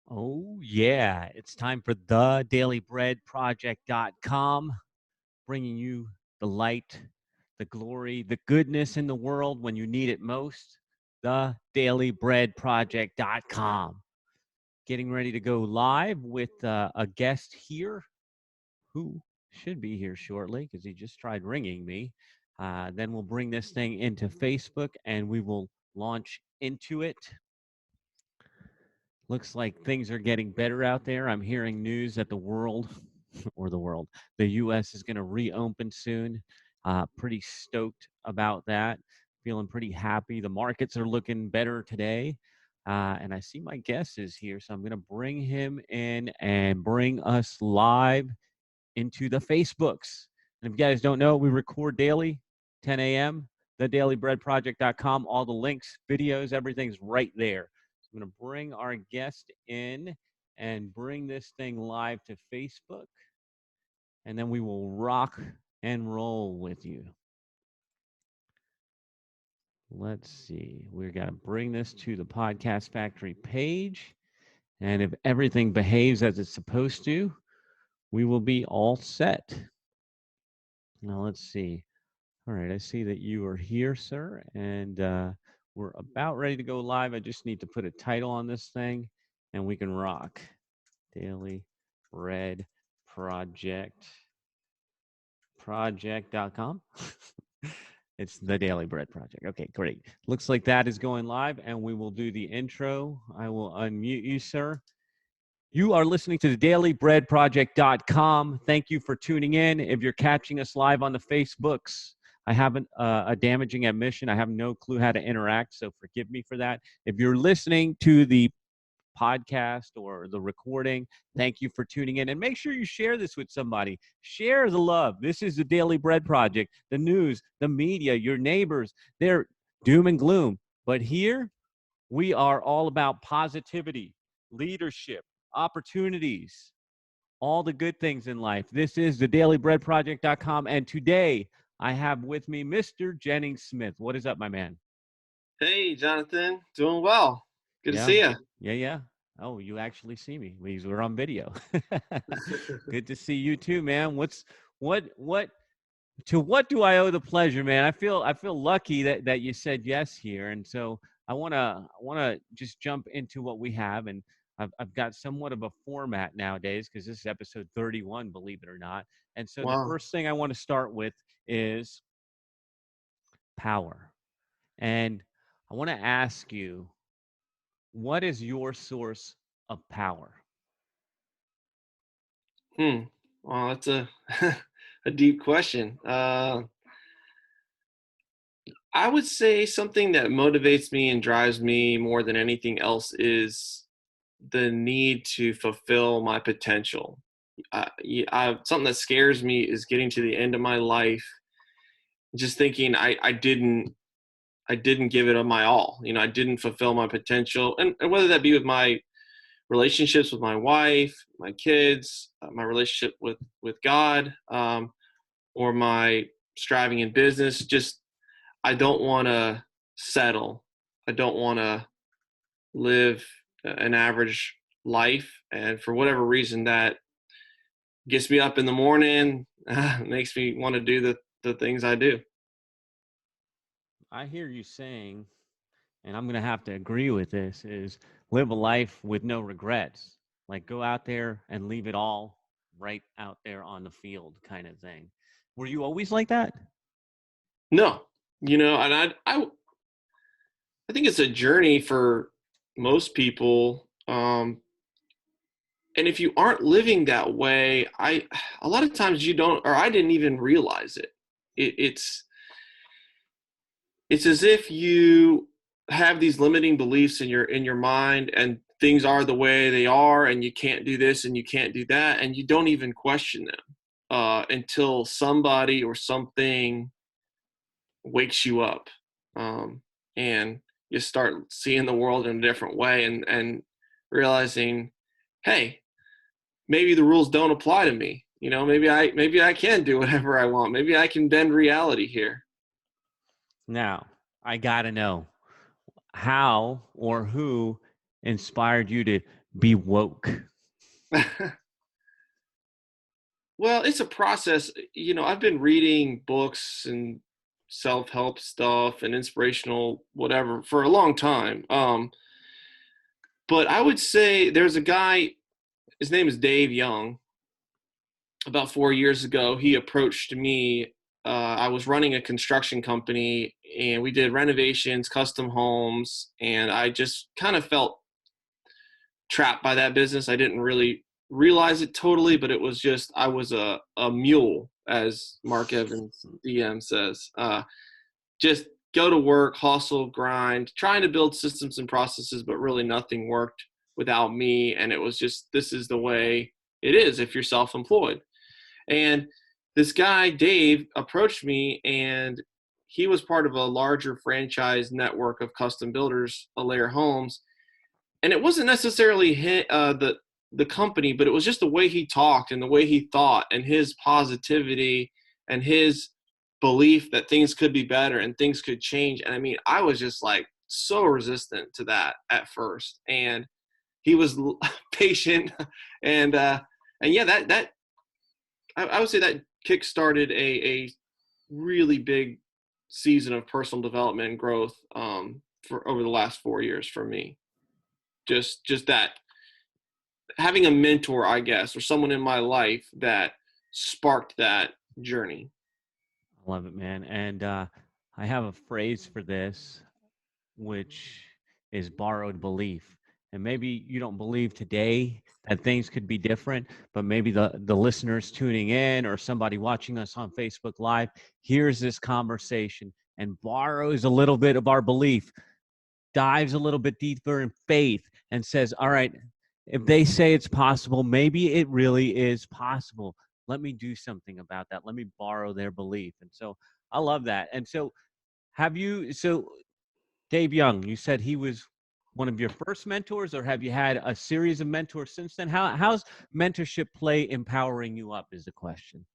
Oh, yeah. It's time for the dailybreadproject.com, bringing you the light, the glory, the goodness in the world when you need it most. The dailybreadproject.com. Getting ready to go live with a guest here who should be here shortly because he just tried ringing me. Then we'll bring this thing into Facebook and we will launch into it. Looks like things are getting better out there. I'm hearing news that the world, the U.S. is going to reopen soon. Pretty stoked about that. Feeling pretty happy. The markets are looking better today. And I see my guest is here, so I'm going to bring him in and bring us live into the Facebooks. And if you guys don't know, we record daily, 10 a.m., thedailybreadproject.com. All the links, videos, everything's right there. I'm going to bring our guest in and bring this thing live to Facebook, and then we will rock and roll with you. Let's see. We're going to bring this to the Podcast Factory page, and if everything behaves as it's supposed to, we will be all set. Now, let's see. All right, I see that you are here, sir, and we're about ready to go live. I just need to put a title on this thing, and we can rock. Daily Bread Project.com. It's the Daily Bread Project. Okay, great. Looks like that is going live, and we will do the intro. I will unmute you, sir. You are listening to the dailybreadproject.com. Thank you for tuning in. If you're catching us live on the Facebooks, I have a damaging admission. I have no clue how to interact, so forgive me for that. If you're listening to the podcast or the recording, thank you for tuning in. And make sure you share this with somebody. Share the love. This is the Daily Bread Project. The news, the media, your neighbors, they're doom and gloom. But here, we are all about positivity, leadership, opportunities, all the good things in life. This is the dailybreadproject.com. And today I have with me Mr. Jennings Smith. What is up, my man? Hey, Jonathan. Doing well. Good to Yeah. see you. Yeah. Oh, you actually see me. We're on video. Good to see you too, man. What do I owe the pleasure, man? I feel lucky that you said yes here. And so I wanna just jump into what we have, and I've got somewhat of a format nowadays because this is episode 31, believe it or not. And so the Wow. first thing I want to start with is power. And I want to ask you, what is your source of power? Well, that's a a deep question. I would say something that motivates me and drives me more than anything else is the need to fulfill my potential. Something that scares me is getting to the end of my life, just thinking I didn't give it my all. I didn't fulfill my potential, and whether that be with my relationships with my wife, my kids, my relationship with God, or my striving in business. Just I don't want to settle. I don't want to live an average life, and for whatever reason, that gets me up in the morning, makes me want to do the things I do. I hear you saying, and I'm going to have to agree with this, is live a life with no regrets. Like go out there and leave it all right out there on the field kind of thing. Were you always like that? No, and I think it's a journey for most people. And if you aren't living that way, a lot of times you don't, or I didn't even realize it. It's as if you have these limiting beliefs in your mind, and things are the way they are, and you can't do this and you can't do that, and you don't even question them until somebody or something wakes you up, and you start seeing the world in a different way, and realizing, hey, maybe the rules don't apply to me. Maybe I can do whatever I want. Maybe I can bend reality here. Now, I got to know how or who inspired you to be woke? Well, it's a process. I've been reading books and self-help stuff and inspirational whatever for a long time. But I would say there's a guy, his name is Dave Young. About 4 years ago, he approached me. I was running a construction company and we did renovations, custom homes, and I just kind of felt trapped by that business. I didn't really realize it totally, but it was just, I was a mule, as Mark Evans DM says. Just go to work, hustle, grind, trying to build systems and processes, but really nothing worked without me. And it was just, this is the way it is if you're self-employed. And this guy, Dave, approached me, and he was part of a larger franchise network of custom builders, Alair Homes. And it wasn't necessarily the company, but it was just the way he talked and the way he thought and his positivity and his belief that things could be better and things could change. And I mean, I was just like so resistant to that at first. And he was patient and yeah, that I would say that kickstarted a really big season of personal development and growth for over the last 4 years for me. Just that having a mentor, I guess, or someone in my life that sparked that journey. I love it, man. And I have a phrase for this, which is borrowed belief. And maybe you don't believe today that things could be different, but maybe the listeners tuning in or somebody watching us on Facebook Live hears this conversation and borrows a little bit of our belief, dives a little bit deeper in faith, and says, all right, if they say it's possible, maybe it really is possible. Let me do something about that. Let me borrow their belief. And so I love that. And so so Dave Young, you said he was one of your first mentors, or have you had a series of mentors since then? How's mentorship play empowering you up is the question.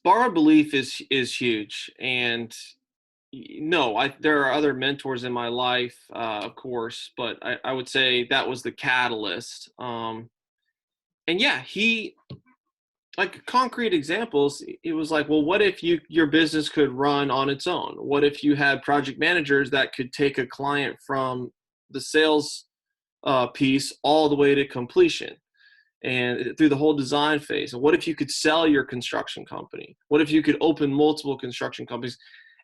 Borrowed belief is huge. And no, there are other mentors in my life, of course, but I would say that was the catalyst. And yeah, he, like concrete examples, it was like, well, what if your business could run on its own? What if you had project managers that could take a client from the sales piece all the way to completion and through the whole design phase? And what if you could sell your construction company? What if you could open multiple construction companies?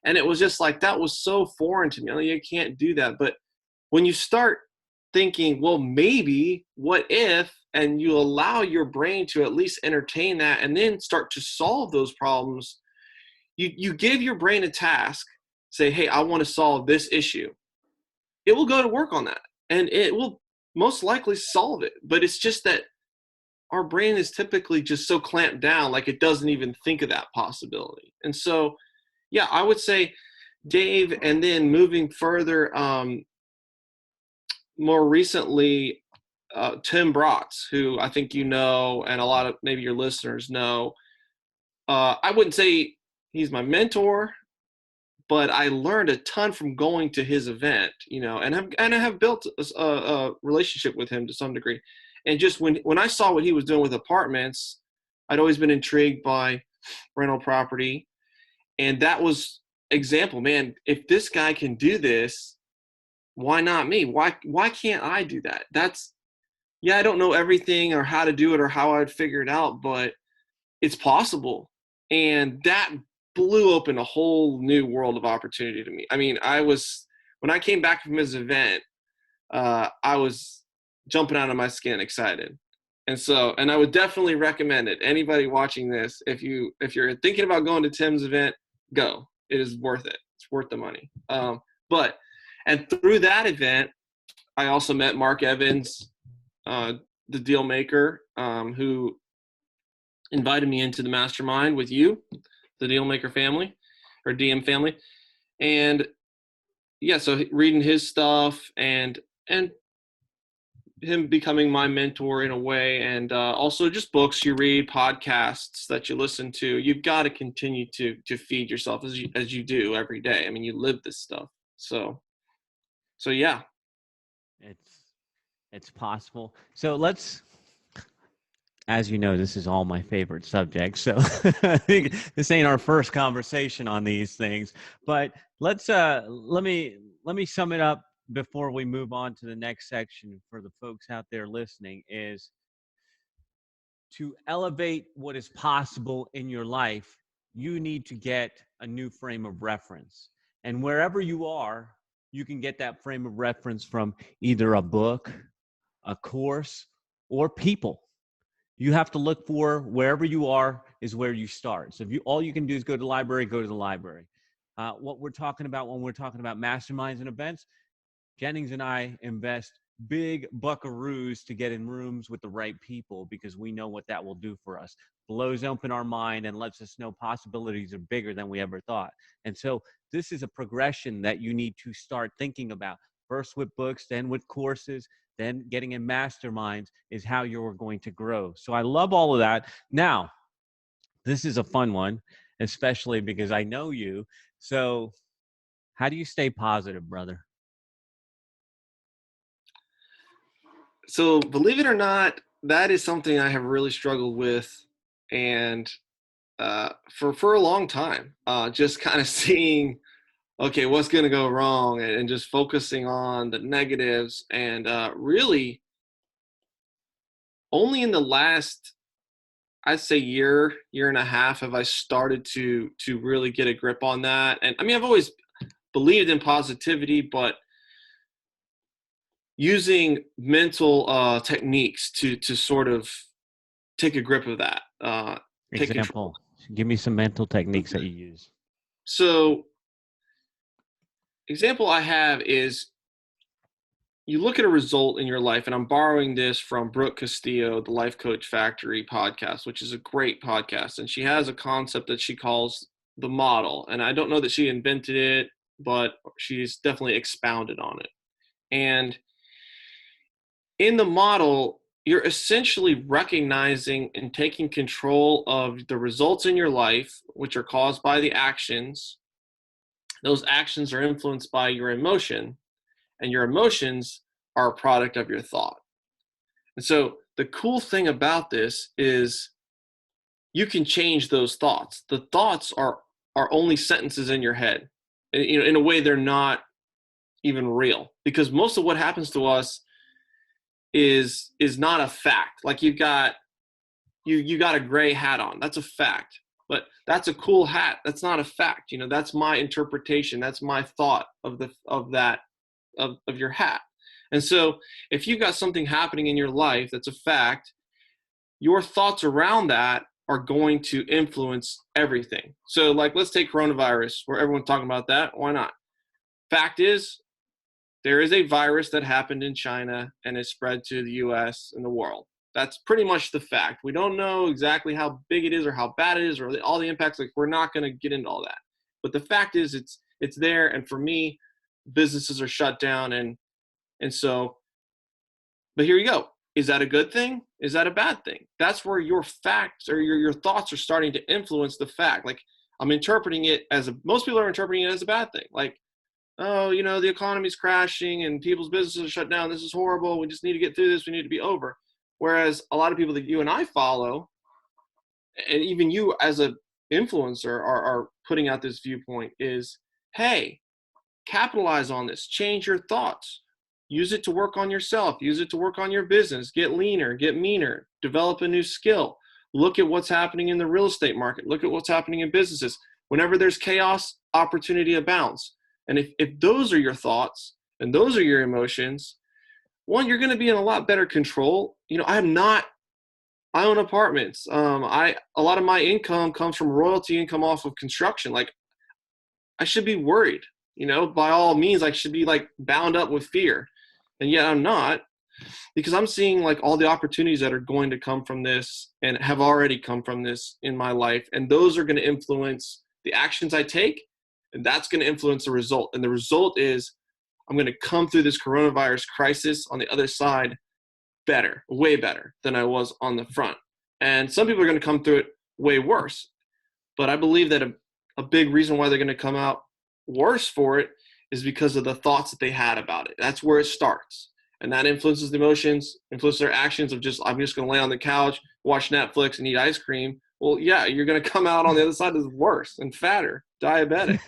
And it was just like, that was so foreign to me. I mean, you can't do that. But when you start thinking, well, maybe, what if, and you allow your brain to at least entertain that and then start to solve those problems, you give your brain a task, say, hey, I want to solve this issue. It will go to work on that and it will most likely solve it. But it's just that our brain is typically just so clamped down, like it doesn't even think of that possibility. And so, yeah, I would say Dave, and then moving further, more recently, Tim Bratz, who I think you know, and a lot of maybe your listeners know. I wouldn't say he's my mentor, but I learned a ton from going to his event, and I have built a relationship with him to some degree. And just when I saw what he was doing with apartments, I'd always been intrigued by rental property, and that was example, man. If this guy can do this, why not me? Why can't I do that? Yeah, I don't know everything or how to do it or how I'd figure it out, but it's possible. And that blew open a whole new world of opportunity to me. I mean, when I came back from his event, I was jumping out of my skin excited. And I would definitely recommend it. Anybody watching this, if you're thinking about going to Tim's event, go. It is worth it. It's worth the money. And through that event, I also met Mark Evans, the deal maker, who invited me into the mastermind with you, the deal maker family or DM family. And yeah, so reading his stuff and him becoming my mentor in a way, and also just books you read, podcasts that you listen to. You've got to continue to feed yourself as you do every day. I mean, you live this stuff. So So yeah. It's possible. So let's, as you know, this is all my favorite subjects. So I think this ain't our first conversation on these things, but let me sum it up before we move on to the next section for the folks out there listening. Is to elevate what is possible in your life, you need to get a new frame of reference. And wherever you are, you can get that frame of reference from either a book, a course, or people. You have to look for wherever you are is where you start. So if you all you can do is go to the library, go to the library. What we're talking about when we're talking about masterminds and events, Jennings and I invest big buckaroos to get in rooms with the right people because we know what that will do for us. Blows open our mind and lets us know possibilities are bigger than we ever thought. And so this is a progression that you need to start thinking about. First with books, then with courses, then getting in masterminds is how you're going to grow. So I love all of that. Now, this is a fun one, especially because I know you. So how do you stay positive, brother? So believe it or not, that is something I have really struggled with, and for a long time, just kind of seeing, okay, what's going to go wrong, and just focusing on the negatives, and really only in the last, I'd say year and a half have I started to really get a grip on that. And I mean, I've always believed in positivity, but using mental techniques to sort of take a grip of that, take control. Example. Give me some mental techniques that you use. So, example I have is you look at a result in your life, and I'm borrowing this from Brooke Castillo, the Life Coach Factory podcast, which is a great podcast. And she has a concept that she calls the model. And I don't know that she invented it, but she's definitely expounded on it. And in the model, you're essentially recognizing and taking control of the results in your life, which are caused by the actions. Those actions are influenced by your emotion, and your emotions are a product of your thought. And so the cool thing about this is you can change those thoughts. The thoughts are only sentences in your head. You know, in a way, they're not even real, because most of what happens to us is not a fact. Like you got a gray hat on. That's a fact. But that's a cool hat. That's not a fact. You know, that's my interpretation. That's my thought of your hat. And so if you've got something happening in your life that's a fact, your thoughts around that are going to influence everything. So like, let's take coronavirus, where everyone's talking about that. Why not? Fact is, there is a virus that happened in China and is spread to the US and the world. That's pretty much the fact. We don't know exactly how big it is or how bad it is or all the impacts. Like, we're not going to get into all that. But the fact is, it's there. And for me, businesses are shut down. And so, but here you go. Is that a good thing? Is that a bad thing? That's where your facts or your thoughts are starting to influence the fact. Like, I'm interpreting it most people are interpreting it as a bad thing. Like, oh, you know, the economy's crashing and people's businesses are shut down. This is horrible. We just need to get through this. We need to be over. Whereas a lot of people that you and I follow, and even you as an influencer are putting out this viewpoint is, hey, capitalize on this. Change your thoughts. Use it to work on yourself. Use it to work on your business. Get leaner, get meaner, develop a new skill. Look at what's happening in the real estate market. Look at what's happening in businesses. Whenever there's chaos, opportunity abounds. And if those are your thoughts and those are your emotions, one, you're going to be in a lot better control. You know, I own apartments. A lot of my income comes from royalty income off of construction. Like, I should be worried, you know, by all means. I should be like bound up with fear. And yet I'm not, because I'm seeing like all the opportunities that are going to come from this and have already come from this in my life. And those are going to influence the actions I take. And that's going to influence the result. And the result is I'm going to come through this coronavirus crisis on the other side better, way better than I was on the front. And some people are going to come through it way worse. But I believe that a big reason why they're going to come out worse for it is because of the thoughts that they had about it. That's where it starts. And that influences the emotions, influences their actions of just, I'm just going to lay on the couch, watch Netflix, and eat ice cream. Well, yeah, you're going to come out on the other side as worse and fatter, diabetic.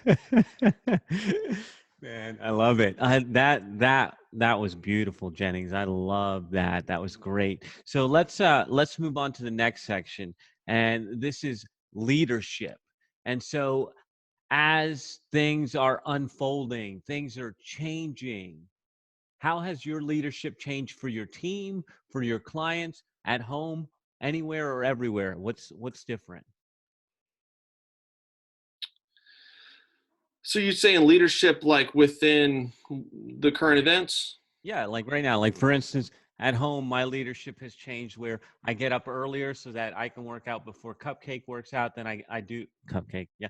Man, I love it. That was beautiful, Jennings. I love that. That was great. So let's move on to the next section, and this is leadership. And so as things are unfolding, things are changing. How has your leadership changed for your team, for your clients, at home, anywhere or everywhere? What's different? So you're saying leadership like within the current events? Yeah, like right now, like for instance, at home, my leadership has changed where I get up earlier so that I can work out before Cupcake works out. Then I do Cupcake, yeah.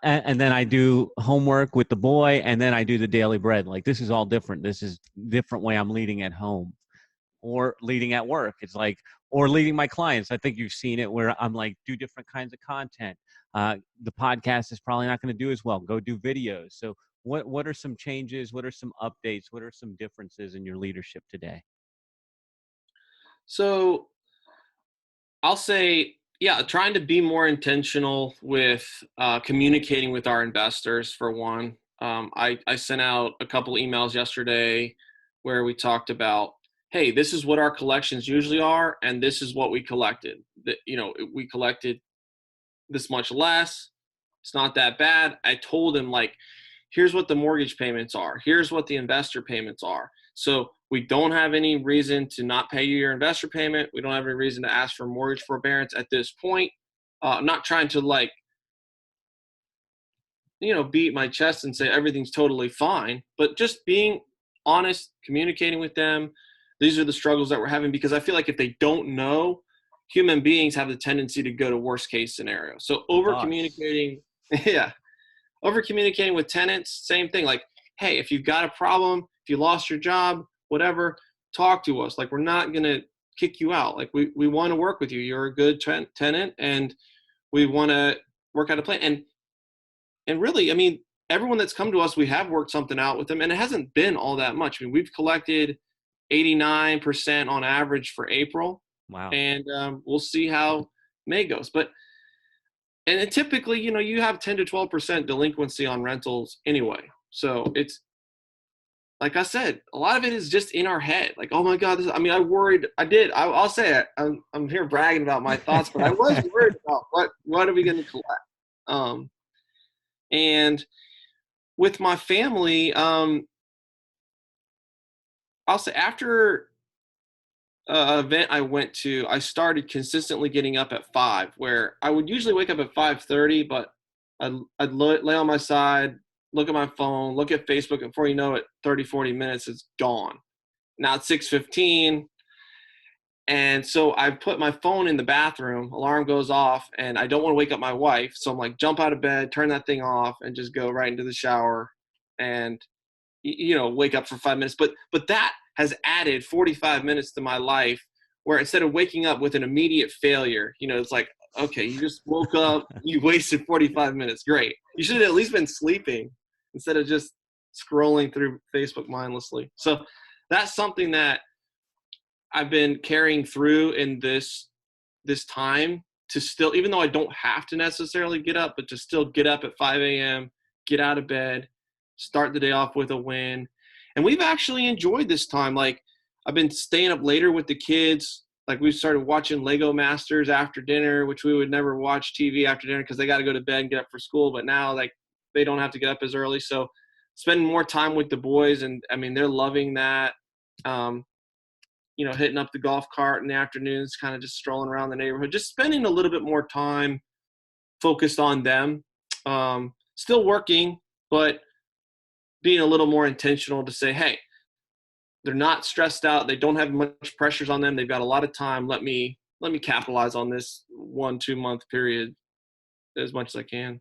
And then I do homework with the boy, and then I do the daily bread. Like this is all different. This is different way I'm leading at home or leading at work. It's like, or leading my clients. I think you've seen it where I'm like, do different kinds of content. The podcast is probably not going to do as well. Go do videos. So what are some changes? What are some updates? What are some differences in your leadership today? So I'll say, yeah, trying to be more intentional with communicating with our investors for one. I sent out a couple emails yesterday where we talked about, hey, this is what our collections usually are, and this is what we collected. We collected this much less. It's not that bad. I told him, like, here's what the mortgage payments are. Here's what the investor payments are. So we don't have any reason to not pay you your investor payment. We don't have any reason to ask for mortgage forbearance at this point. I'm not trying to beat my chest and say everything's totally fine, but just being honest, communicating with them. These are the struggles that we're having, because I feel like if they don't know, human beings have the tendency to go to worst case scenario. So Of over course. communicating, yeah, over communicating with tenants, same thing. Like, hey, if you've got a problem, if you lost your job, whatever, talk to us. Like, we're not going to kick you out. Like, we want to work with you. You're a good tenant, and we want to work out a plan. And really, I mean, everyone that's come to us, we have worked something out with them, and it hasn't been all that much. I mean, we've collected 89% on average for April, Wow. and we'll see how May goes. But and typically, you have 10 to 12% delinquency on rentals anyway. So it's, like I said, a lot of it is just in our head. Like, oh my God, I worried. I'll say it. I'm here bragging about my thoughts, but I was worried about what are we going to collect? Um, and with my family, I'll say after event I went to, I started consistently getting up at 5, where I would usually wake up at 5:30, but I'd lay on my side, look at my phone, look at Facebook, and before you know it, 30, 40 minutes, it's gone. Now it's 6:15, and so I put my phone in the bathroom, alarm goes off, and I don't want to wake up my wife, so I'm like, jump out of bed, turn that thing off, and just go right into the shower, and wake up for 5 minutes. But that has added 45 minutes to my life, where instead of waking up with an immediate failure, it's like, okay, you just woke up, you wasted 45 minutes. Great. You should have at least been sleeping instead of just scrolling through Facebook mindlessly. So that's something that I've been carrying through in this time, to still, even though I don't have to necessarily get up, but to still get up at 5 a.m., get out of bed, start the day off with a win. And we've actually enjoyed this time. Like, I've been staying up later with the kids. Like, we started watching Lego Masters after dinner, which we would never watch TV after dinner because they got to go to bed and get up for school. But now, like, they don't have to get up as early. So spending more time with the boys, and I mean, they're loving that. Um, hitting up the golf cart in the afternoons, kind of just strolling around the neighborhood, just spending a little bit more time focused on them. Still working, but being a little more intentional to say, hey, they're not stressed out. They don't have much pressures on them. They've got a lot of time. Let me capitalize on this 1-2 month period as much as I can.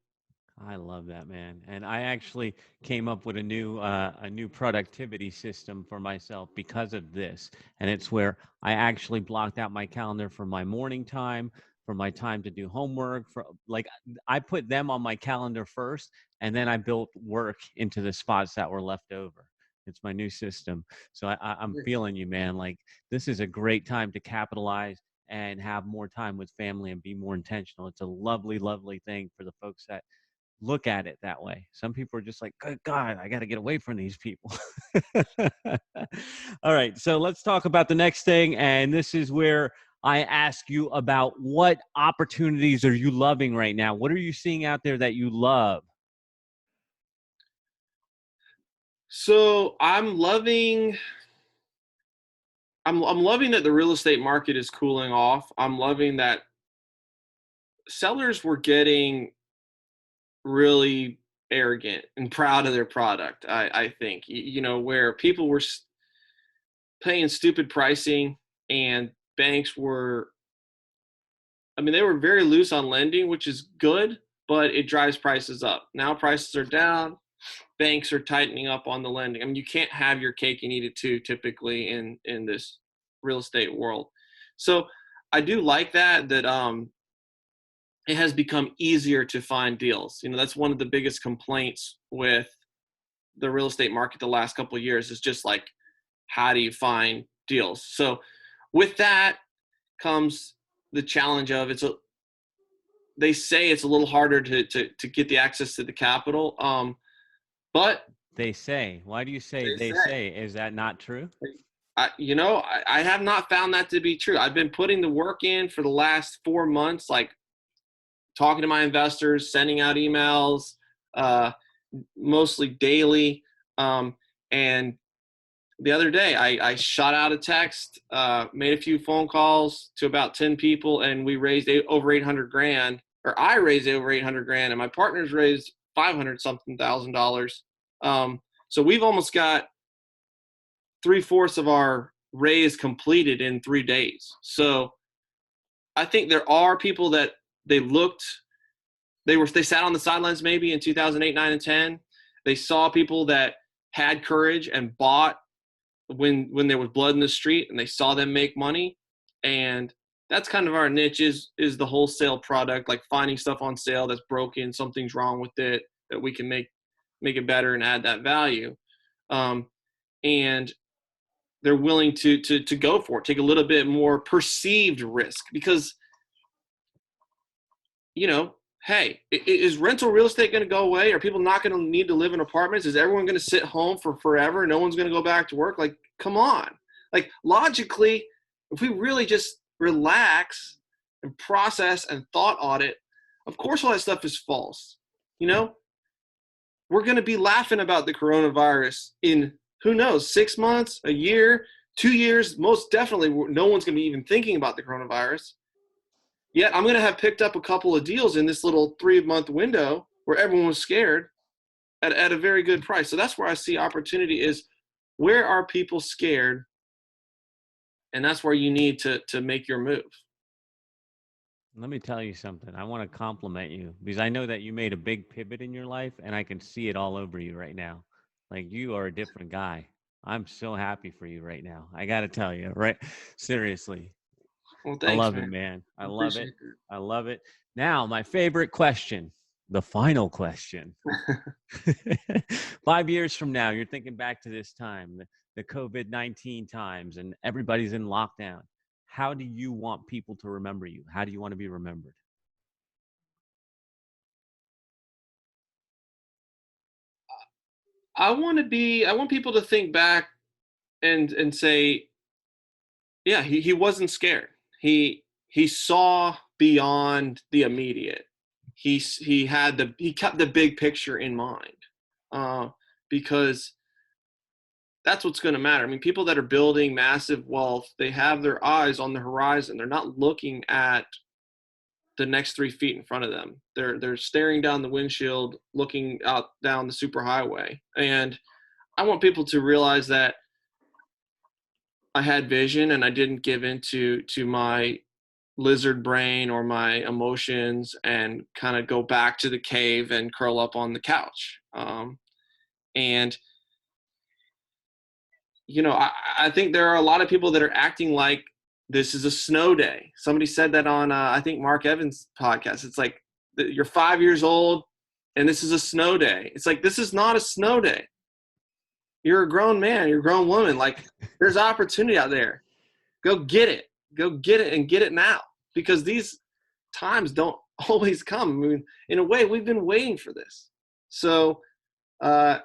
I love that, man. And I actually came up with a new productivity system for myself because of this. And it's where I actually blocked out my calendar for my morning time, for my time to do homework. For like, I put them on my calendar first, and then I built work into the spots that were left over. It's my new system. So I'm feeling you, man. Like, this is a great time to capitalize and have more time with family and be more intentional. It's a lovely, lovely thing for the folks that look at it that way. Some people are just like, good God, I got to get away from these people. All right. So let's talk about the next thing. And this is where I ask you about, what opportunities are you loving right now? What are you seeing out there that you love? So I'm loving that the real estate market is cooling off. I'm loving that sellers were getting really arrogant and proud of their product. I think, where people were paying stupid pricing, and banks were, I mean, they were very loose on lending, which is good, but it drives prices up. Now prices are down. Banks are tightening up on the lending. I mean, you can't have your cake and eat it too, typically in this real estate world. So I do like that it has become easier to find deals. That's one of the biggest complaints with the real estate market the last couple of years, is just like, how do you find deals? So with that comes the challenge of they say it's a little harder to get the access to the capital. But They say, why do you say they they say, say? Is that not true? I have not found that to be true. I've been putting the work in for the last 4 months, like talking to my investors, sending out emails, mostly daily. And the other day, I shot out a text, made a few phone calls to about 10 people, and we raised over 800 grand, or I raised over 800 grand, and my partners raised 500 something $1,000. So we've almost got 3/4 of our raise completed in 3 days. So I think there are people that they sat on the sidelines maybe in 2008, 9, and 10. They saw people that had courage and bought when there was blood in the street, and they saw them make money. And that's kind of our niche, is the wholesale product, like finding stuff on sale that's broken, something's wrong with it, that we can make it better and add that value. And they're willing to go for it, take a little bit more perceived risk, because hey, is rental real estate going to go away? Are people not going to need to live in apartments? Is everyone going to sit home for forever? No one's going to go back to work? Like, come on. Like, logically, if we really just relax and process and thought audit, of course all that stuff is false. We're going to be laughing about the coronavirus in, who knows, 6 months, a year, 2 years. Most definitely, no one's going to be even thinking about the coronavirus. Yet I'm going to have picked up a couple of deals in this little 3-month window where everyone was scared at a very good price. So that's where I see opportunity, is where are people scared? And that's where you need to make your move. Let me tell you something. I want to compliment you, because I know that you made a big pivot in your life, and I can see it all over you right now. Like, you are a different guy. I'm so happy for you right now. I got to tell you, right? Seriously. Well, I thanks, love it, man. man. I I love it. appreciate I love it. Now, my favorite question, the final question. that. 5 years from now, you're thinking back to this time, the COVID-19 times, and everybody's in lockdown. How do you want people to remember you? How do you want to be remembered? I want people to think back and say, yeah, he wasn't scared. He saw beyond the immediate. He kept the big picture in mind, because that's what's going to matter. I mean, people that are building massive wealth, they have their eyes on the horizon. They're not looking at the next 3 feet in front of them. They're staring down the windshield, looking out down the superhighway. And I want people to realize that I had vision, and I didn't give into my lizard brain or my emotions and kind of go back to the cave and curl up on the couch. And I think there are a lot of people that are acting like this is a snow day. Somebody said that on, I think, Mark Evans' podcast. It's like, you're 5 years old and this is a snow day. It's like, this is not a snow day. You're a grown man. You're a grown woman. Like, there's opportunity out there. Go get it. Go get it and get it now, because these times don't always come. I mean, in a way, we've been waiting for this. So, yeah,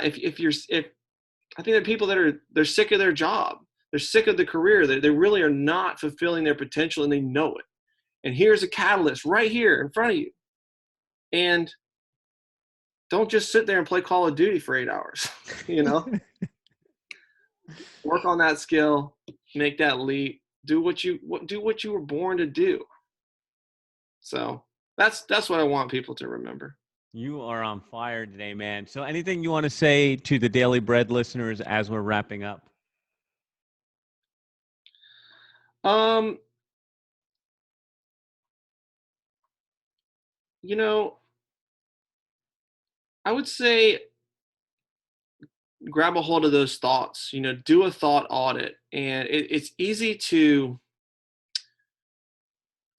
if I think there are people that they're sick of their job. They're sick of the career. They really are not fulfilling their potential, and they know it. And here's a catalyst right here in front of you. And don't just sit there and play Call of Duty for 8 hours, Work on that skill, make that leap, do what you were born to do. So that's what I want people to remember. You are on fire today, man. So anything you want to say to the Daily Bread listeners as we're wrapping up? I would say grab a hold of those thoughts, do a thought audit. And it's easy to,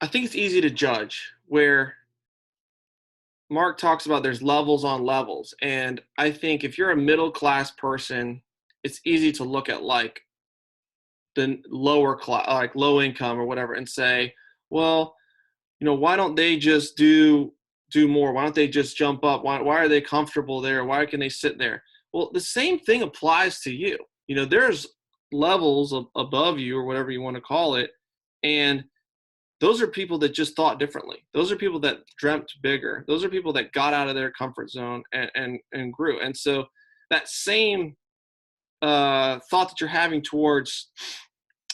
I think it's easy to judge, where Mark talks about there's levels on levels. And I think if you're a middle class person, it's easy to look at like the lower class, like low income or whatever, and say, well, why don't they just do more? Why don't they just jump up? Why are they comfortable there? Why can they sit there? Well, the same thing applies to you. There's levels above you, or whatever you want to call it. And those are people that just thought differently. Those are people that dreamt bigger. Those are people that got out of their comfort zone and grew. And so that same thought that you're having towards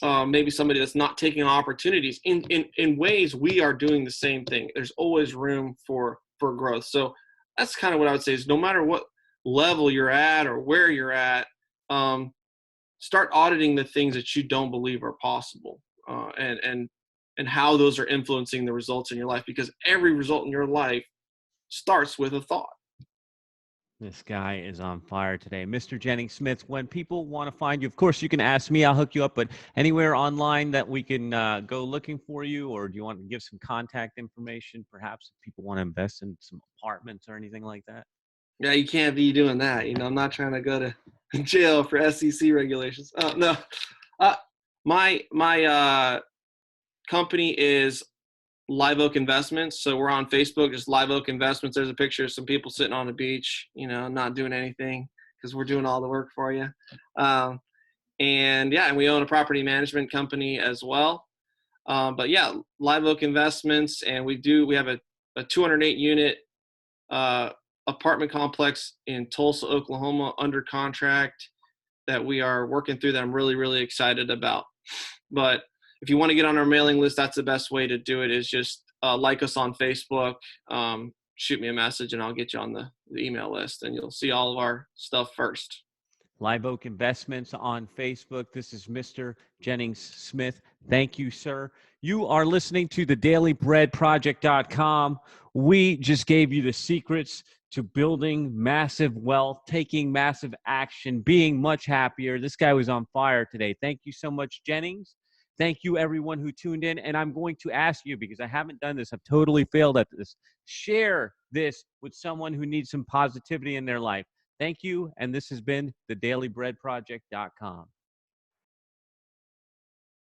maybe somebody that's not taking opportunities, in ways we are doing the same thing. There's always room for growth. So that's kind of what I would say is, no matter what level you're at or where you're at, start auditing the things that you don't believe are possible, and how those are influencing the results in your life, because every result in your life starts with a thought. This guy is on fire today. Mr. Jennings Smith, when people want to find you, of course, you can ask me. I'll hook you up, but anywhere online that we can go looking for you, or do you want to give some contact information, perhaps, if people want to invest in some apartments or anything like that? Yeah, you can't be doing that. I'm not trying to go to jail for SEC regulations. No. My company is Live Oak Investments. So we're on Facebook, just Live Oak Investments. There's a picture of some people sitting on the beach, not doing anything, because we're doing all the work for you. And we own a property management company as well. But yeah, Live Oak Investments, and we have a 208 unit apartment complex in Tulsa, Oklahoma, under contract that we are working through, that I'm really, really excited about. But if you want to get on our mailing list, that's the best way to do it, is just like us on Facebook, shoot me a message, and I'll get you on the email list, and you'll see all of our stuff first. Live Oak Investments on Facebook. This is Mr. Jennings Smith. Thank you, sir. You are listening to the dailybreadproject.com. We just gave you the secrets to building massive wealth, taking massive action, being much happier. This guy was on fire today. Thank you so much, Jennings. Thank you, everyone who tuned in. And I'm going to ask you, because I haven't done this, I've totally failed at this, share this with someone who needs some positivity in their life. Thank you, and this has been the dailybreadproject.com.